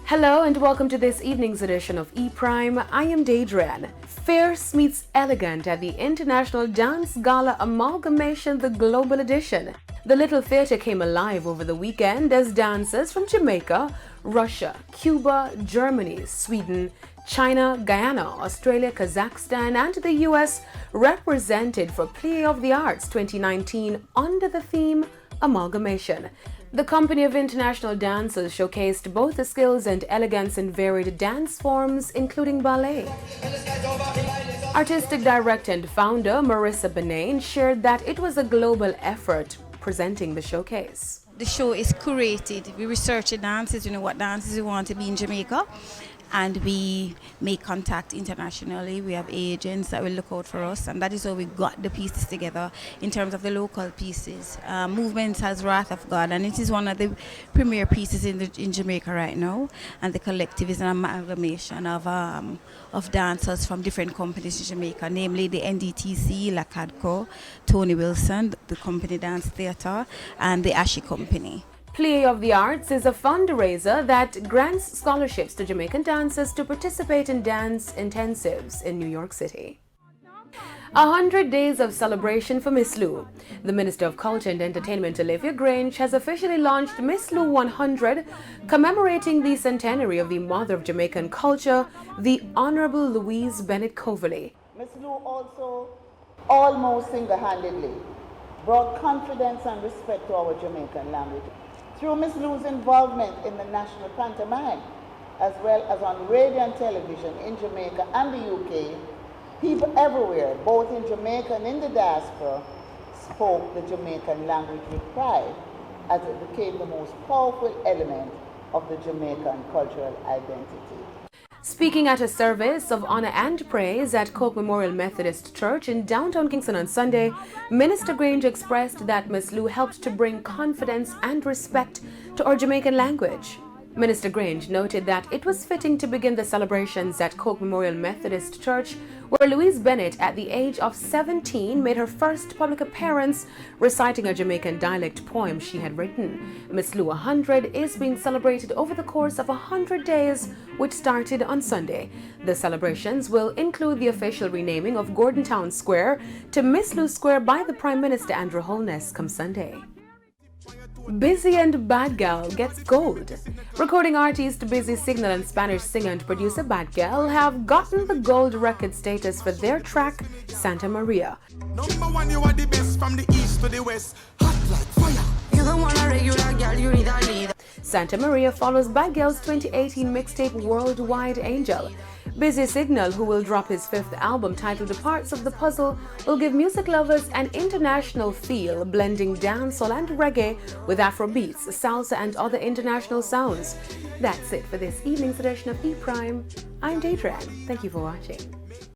Hello and welcome to this evening's edition of E-Prime. I am Daedran. Fierce meets elegant at the International Dance Gala Amalgamation, the Global Edition. The Little Theatre came alive over the weekend as dancers from Jamaica, Russia, Cuba, Germany, Sweden, China, Guyana, Australia, Kazakhstan, and the US represented for Plie of the Arts 2019 under the theme Amalgamation. The company of international dancers showcased both the skills and elegance in varied dance forms, including ballet. Artistic director and founder Marissa Benain shared that it was a global effort presenting the showcase. The show is curated. We research the dances, what dances we want to be in Jamaica, and we make contact internationally. We have agents that will look out for us, and that is how we got the pieces together in terms of the local pieces. Movements has Wrath of God, and it is one of the premier pieces in Jamaica right now, and the collective is an amalgamation of dancers from different companies in Jamaica, namely the NDTC, La Cadco, Tony Wilson, the Company Dance Theatre, and the Ashi Company. Plie of the Arts is a fundraiser that grants scholarships to Jamaican dancers to participate in dance intensives in New York City. 100 days of celebration for Miss Lou. The Minister of Culture and Entertainment, Olivia Grange, has officially launched Miss Lou 100, commemorating the centenary of the mother of Jamaican culture, the Honorable Louise Bennett Coverley. Miss Lou also almost single-handedly brought confidence and respect to our Jamaican language. Through Miss Lou's involvement in the national pantomime, as well as on radio and television in Jamaica and the UK, people everywhere, both in Jamaica and in the diaspora, spoke the Jamaican language with pride, as it became the most powerful element of the Jamaican cultural identity. Speaking at a service of honor and praise at Coke Memorial Methodist Church in downtown Kingston on Sunday, Minister Grange expressed that Miss Lou helped to bring confidence and respect to our Jamaican language. Minister Grange noted that it was fitting to begin the celebrations at Coke Memorial Methodist Church, where Louise Bennett, at the age of 17, made her first public appearance reciting a Jamaican dialect poem she had written. Miss Lou 100 is being celebrated over the course of 100 days, which started on Sunday. The celebrations will include the official renaming of Gordon Town Square to Miss Lou Square by the Prime Minister Andrew Holness come Sunday. Busy and Bad Gal gets gold. Recording artist Busy Signal and Spanish singer and producer Bad Gal have gotten the gold record status for their track Santa Maria. #1, you are the best from the east to the west. Hot like fire. You don't want a regular girl, you need a leader. Santa Maria follows Bad Gal's 2018 mixtape Worldwide Angel. Busy Signal, who will drop his 5th album titled The Parts of the Puzzle, will give music lovers an international feel, blending dancehall and reggae with Afrobeats, salsa, and other international sounds. That's it for this evening's edition of E-Prime. I'm Daedran. Thank you for watching.